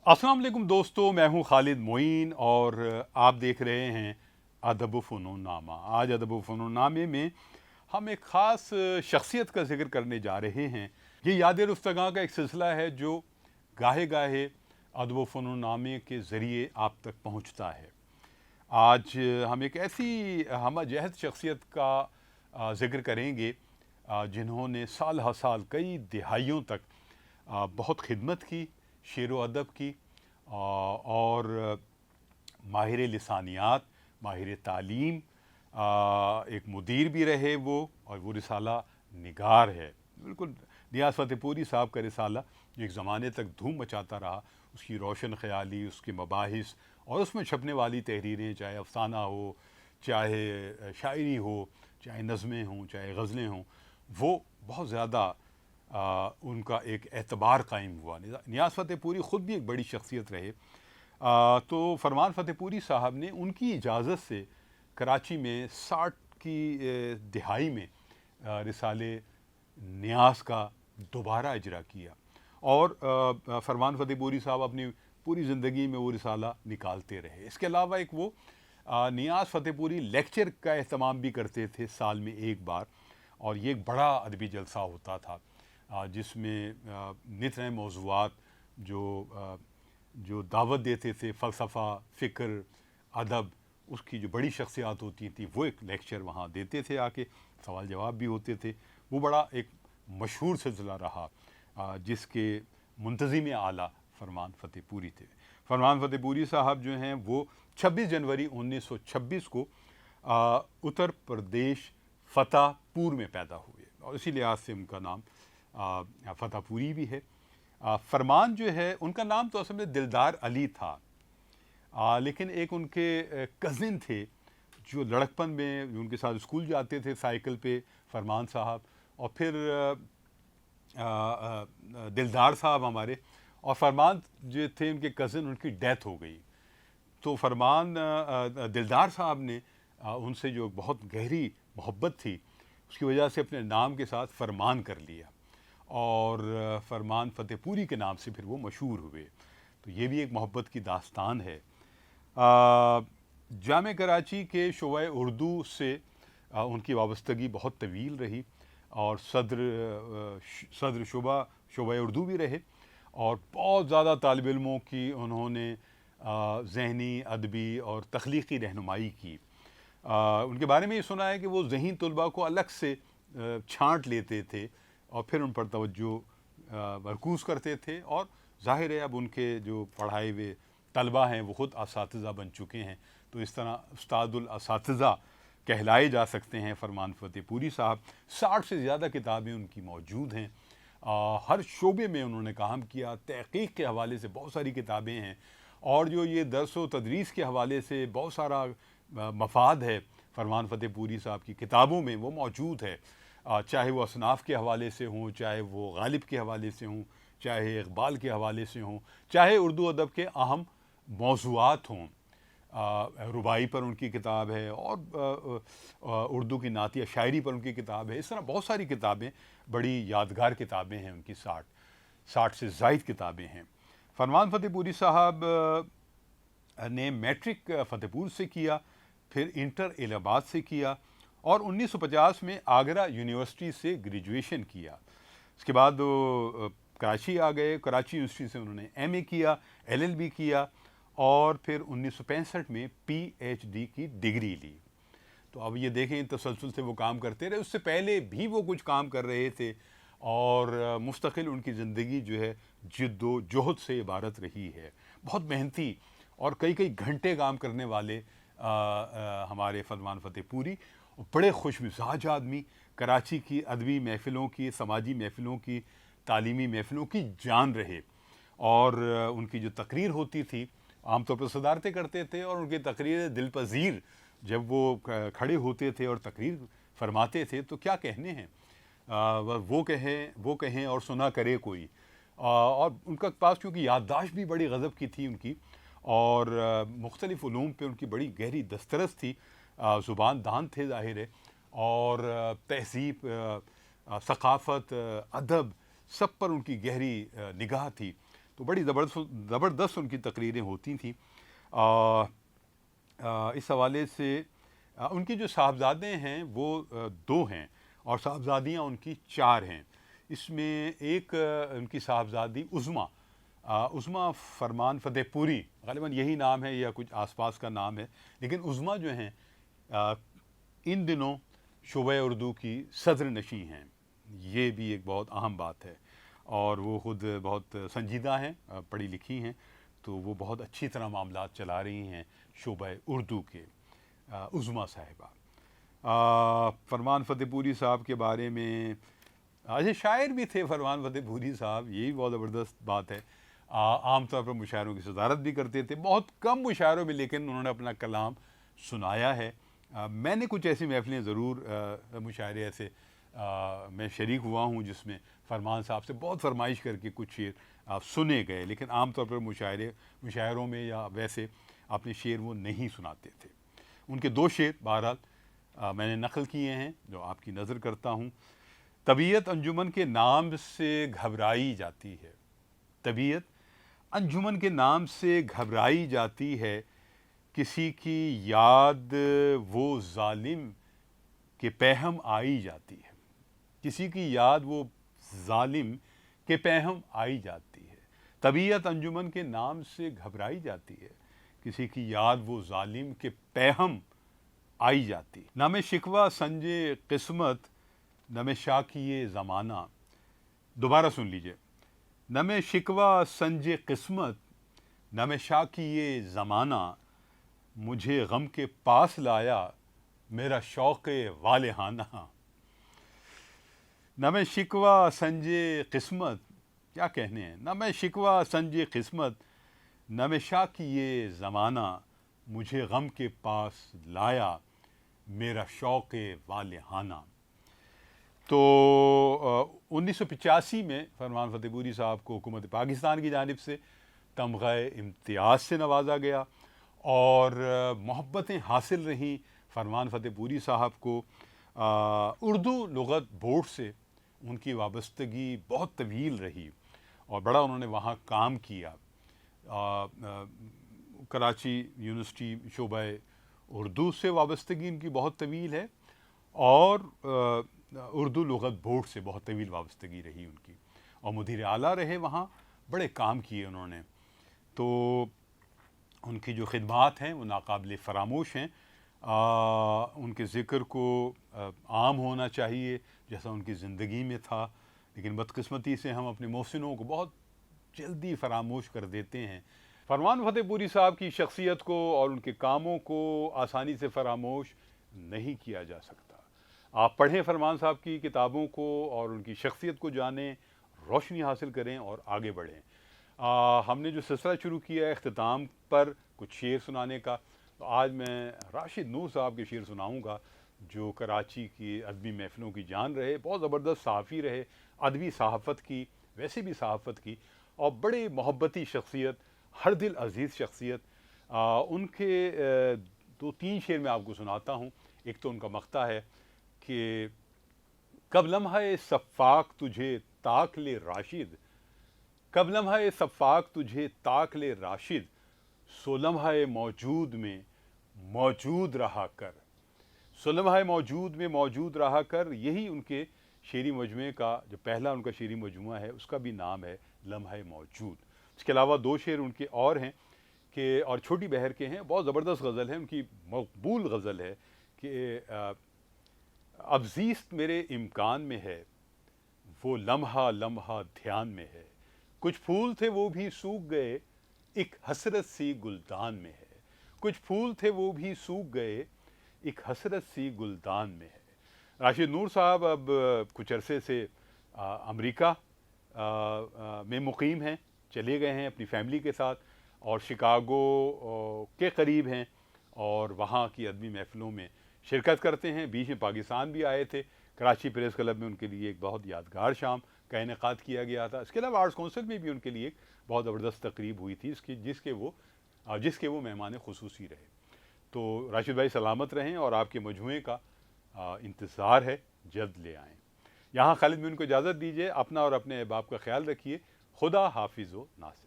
अस्सलाम वालेकुम दोस्तों, मैं हूं खालिद मोइन और आप देख रहे हैं अदब फ़नून नामा। आज अदब फ़नून नामे में हम एक ख़ास शख्सियत का जिक्र करने जा रहे हैं। ये याद रुस्तगां का एक सिलसिला है जो गाहे गाहे अदब फ़नून नामे के ज़रिए आप तक पहुंचता है। आज हम एक ऐसी हमजहद शख्सियत का ज़िक्र करेंगे जिन्होंने साल हर साल कई दिहाइयों तक बहुत खिदमत की, शेर व अदब की, और माहिर लिसानियात, माहिर तालीम, एक मुदीर भी रहे वो, और वो रिसाला निगार है। बिल्कुल नियाज़ फ़तेहपुरी साहब का रिसाला जो एक ज़माने तक धूम मचाता रहा, उसकी रोशन ख़याली, उसके मबाहिस और उसमें छपने वाली तहरीरें, चाहे अफसाना हो, चाहे शायरी हो, चाहे नज़में हों, चाहे गज़लें हों, वो बहुत ज़्यादा उनका एक एतबार कायम हुआ। नियाज़ फ़तेहपुरी ख़ुद भी एक बड़ी शख्सियत रहे। तो फरमान फ़तेहपुरी साहब ने उनकी इजाज़त से कराची में 60 की दिहाई में रिसाले नियाज़ का दोबारा इजरा किया, और फरमान फ़तेहपुरी साहब अपनी पूरी ज़िंदगी में वो रिसाला निकालते रहे। इसके अलावा एक वो नियाज़ फ़तेहपुरी लेक्चर का एहतमाम भी करते थे साल में एक बार, और ये एक बड़ा अदबी जलसा होता था जिसमें नित नए मौज़ूआत जो दावत देते थे, फ़लसफ़ा, फ़िक्र, अदब, उसकी जो बड़ी शख्सियात होती थी वो एक लेक्चर वहाँ देते थे आके, सवाल जवाब भी होते थे। वो बड़ा एक मशहूर सिलसिला रहा जिसके मुंतज़िम आला फरमान फ़तेहपुरी थे। फरमान फ़तेहपुरी साहब जो हैं वो 26 जनवरी 1926 को उत्तर प्रदेश फ़तेहपुर में पैदा हुए, और इसी लिहाज से उनका नाम फ़तेहपुरी भी है। फरमान जो है उनका नाम तो असल में दिलदार अली था, लेकिन एक उनके कज़िन थे जो लड़कपन में उनके साथ स्कूल जाते थे साइकिल पे, फरमान साहब, और फिर दिलदार साहब हमारे, और फरमान जो थे उनके कज़िन, उनकी डेथ हो गई। तो फरमान दिलदार साहब ने उनसे जो बहुत गहरी मोहब्बत थी उसकी वजह से अपने नाम के साथ फरमान कर लिया, और फरमान फ़तेहपुरी के नाम से फिर वो मशहूर हुए। तो ये भी एक मोहब्बत की दास्तान है। जामे कराची के शोबा उर्दू से उनकी वाबस्तगी बहुत तवील रही, और सदर शोबा उर्दू भी रहे, और बहुत ज़्यादा तालिब इल्मों की उन्होंने ज़हनी, अदबी और तख्लीक़ी रहनुमाई की। उनके बारे में ये सुना है कि वो ज़हीन तलबा को अलग से छांट लेते थे और फिर उन पर तवज्जो मरकूज़ करते थे, और ज़ाहिर है अब उनके जो पढ़ाए हुए तलबा हैं वो ख़ुद असातिज़ा बन चुके हैं, तो इस तरह उस्तादुल असातिज़ा कहलाए जा सकते हैं फरमान फ़तेहपुरी साहब। 60 से ज़्यादा किताबें उनकी मौजूद हैं, हर शोबे में उन्होंने काम किया। तहक़ीक़ के हवाले से बहुत सारी किताबें हैं, और जो ये दर्स व तदरीस के हवाले से बहुत सारा मफ़ाद है फरमान फ़तेहपुरी साहब की किताबों में वो मौजूद है, चाहे वो असनाफ़ के हवाले से हों, चाहे वो गालिब के हवाले से हों, चाहे इक़बाल के हवाले से हों, चाहे उर्दू अदब के अहम मौज़ूआत हों। रुबाई पर उनकी किताब है, और उर्दू की नातिया शायरी पर उनकी किताब है। इस तरह बहुत सारी किताबें, बड़ी यादगार किताबें हैं उनकी, 60 से ज़ायद किताबें हैं। फरमान फ़तेहपुरी साहब ने मैट्रिक फ़तेहपुर से किया, फिर इंटर इलाहाबाद से किया, और 1950 में आगरा यूनिवर्सिटी से ग्रेजुएशन किया। उसके बाद वो कराची आ गए, कराची यूनिवर्सिटी से उन्होंने एमए किया, एलएलबी किया, और फिर 1965 में पीएचडी की डिग्री ली। तो अब ये देखें तसलसल से वो काम करते रहे, उससे पहले भी वो कुछ काम कर रहे थे, और मुस्तकिल उनकी ज़िंदगी जो है जिद्दोजहद से इबारत रही है। बहुत मेहनती और कई कई घंटे काम करने वाले हमारे फरमान फ़तेहपुरी, बड़े खुश मिजाज आदमी, कराची की अदबी महफ़िलों की, समाजी महफ़िलों की, तालीमी महफ़िलों की जान रहे, और उनकी जो तकरीर होती थी आमतौर पर सदारतें करते थे, और उनकी तकरीर दिल पज़ीर जब वो खड़े होते थे और तकरीर फरमाते थे तो क्या कहने हैं, वो कहें और सुना करे कोई। और उनका पास क्योंकि याददाश्त भी बड़ी गज़ब की थी उनकी, और मुख्तलिफ़ उलूम पे उनकी बड़ी गहरी दस्तरस थी, ज़ुबान दान थे ज़ाहिर है, और तहज़ीब, सक़ाफ़त, अदब, सब पर उनकी गहरी निगाह थी। تو بڑی زبردست ان کی تقریریں ہوتی تھیں۔ اس حوالے سے ان کی جو صاحبزادے ہیں وہ 2 ہیں اور صاحبزادیاں ان کی 4 ہیں۔ اس میں ایک ان کی صاحبزادی عظمیٰ فرمان فتح پوری، غالباً یہی نام ہے یا کچھ آس پاس کا نام ہے، لیکن عظمیٰ جو ہیں ان دنوں شعبہ اردو کی صدر نشیں ہیں۔ یہ بھی ایک بہت اہم بات ہے، اور وہ خود بہت سنجیدہ ہیں، پڑھی لکھی ہیں، تو وہ بہت اچھی طرح معاملات چلا رہی ہیں شعبہ اردو کے۔ عظمیٰ صاحبہ فرمان فتح پوری صاحب کے بارے میں، اچھا شاعر بھی تھے فرمان فتح پوری صاحب، یہ بھی بہت زبردست بات ہے۔ عام طور پر مشاعروں کی صدارت بھی کرتے تھے، بہت کم مشاعروں میں لیکن انہوں نے اپنا کلام سنایا ہے۔ میں نے کچھ ایسی محفلیں ضرور مشاعرے ایسے میں شریک ہوا ہوں جس میں فرمان صاحب سے بہت فرمائش کر کے کچھ شعر سنے گئے، لیکن عام طور پر مشاعروں میں یا ویسے اپنے شعر وہ نہیں سناتے تھے۔ ان کے 2 شعر بہرحال میں نے نقل کیے ہیں جو آپ کی نظر کرتا ہوں۔ طبیعت انجمن کے نام سے گھبرائی جاتی ہے، طبیعت انجمن کے نام سے گھبرائی جاتی ہے، کسی کی یاد وہ ظالم کے پہم آئی جاتی ہے، کسی کی یاد وہ ظالم کے پہم آئی جاتی ہے۔ طبیعت انجمن کے نام سے گھبرائی جاتی ہے، کسی کی یاد وہ ظالم کے پہم آئی جاتی ہے۔ نہ میں شکوہ سنجے قسمت، نہ میں شاکیے زمانہ، دوبارہ سن لیجئے، نہ میں شکوہ سنجے قسمت، نہ میں شاکیے زمانہ، مجھے غم کے پاس لایا میرا شوق والہانہ۔ نہ میں شکوہ سنجے قسمت، کیا کہنے ہیں، نہ میں شکوہ سنجے قسمت، نہ میں شاکیے زمانہ، مجھے غم کے پاس لایا میرا شوق والہانہ۔ تو 1985 میں فرمان فتح پوری صاحب کو حکومت پاکستان کی جانب سے تمغہ امتیاز سے نوازا گیا، اور محبتیں حاصل رہیں فرمان فتح پوری صاحب کو۔ اردو لغت بورڈ سے ان کی وابستگی بہت طویل رہی اور بڑا انہوں نے وہاں کام کیا۔ کراچی یونیورسٹی شعبہ اردو سے وابستگی ان کی بہت طویل ہے، اور اردو لغت بورڈ سے بہت طویل وابستگی رہی ان کی، اور مدیر اعلیٰ رہے وہاں، بڑے کام کیے انہوں نے۔ تو ان کی جو خدمات ہیں وہ ناقابل فراموش ہیں۔ ان کے ذکر کو عام ہونا چاہیے جیسا ان کی زندگی میں تھا، لیکن بدقسمتی سے ہم اپنے محسنوں کو بہت جلدی فراموش کر دیتے ہیں۔ فرمان فتح پوری صاحب کی شخصیت کو اور ان کے کاموں کو آسانی سے فراموش نہیں کیا جا سکتا۔ آپ پڑھیں فرمان صاحب کی کتابوں کو اور ان کی شخصیت کو جانیں، روشنی حاصل کریں اور آگے بڑھیں۔ ہم نے جو سلسلہ شروع کیا ہے اختتام پر کچھ شعر سنانے کا، تو آج میں راشد نور صاحب کے شعر سناؤں گا، جو کراچی کی ادبی محفلوں کی جان رہے، بہت زبردست صحافی رہے، ادبی صحافت کی، ویسے بھی صحافت کی، اور بڑے محبتی شخصیت، ہر دل عزیز شخصیت۔ ان کے 2-3 شعر میں آپ کو سناتا ہوں۔ ایک تو ان کا مقطع ہے کہ کب لمحہ صفاق تجھے تاک لے راشد، کب لمحہ صفاق تجھے تاک لے راشد، سو لمحہ موجود میں موجود رہا کر، سو لمحہ موجود میں موجود رہا کر۔ یہی ان کے شعری مجموعے کا جو پہلا ان کا شعری مجموعہ ہے اس کا بھی نام ہے لمحہ موجود۔ اس کے علاوہ 2 شعر ان کے اور ہیں کہ، اور چھوٹی بہر کے ہیں، بہت زبردست غزل ہے ان کی، مقبول غزل ہے کہ اب زیست میرے امکان میں ہے، وہ لمحہ لمحہ دھیان میں ہے، کچھ پھول تھے وہ بھی سوکھ گئے، ایک حسرت سی گلدان میں ہے، کچھ پھول تھے وہ بھی سوکھ گئے، ایک حسرت سی گلدان میں ہے۔ راشد نور صاحب اب کچھ عرصے سے امریکہ میں مقیم ہیں، چلے گئے ہیں اپنی فیملی کے ساتھ، اور شکاگو کے قریب ہیں، اور وہاں کی ادبی محفلوں میں شرکت کرتے ہیں۔ بیچ میں پاکستان بھی آئے تھے، کراچی پریس کلب میں ان کے لیے ایک بہت یادگار شام کا انعقاد کیا گیا تھا۔ اس کے علاوہ آرٹس کونسل میں بھی ان کے لیے ایک بہت زبردست تقریب ہوئی تھی جس کے وہ مہمان خصوصی رہے۔ تو راشد بھائی سلامت رہیں، اور آپ کے مجموعے کا انتظار ہے، جلد لے آئیں۔ یہاں خالد میں ان کو اجازت دیجیے، اپنا اور اپنے احباب کا خیال رکھیے۔ خدا حافظ و ناصر۔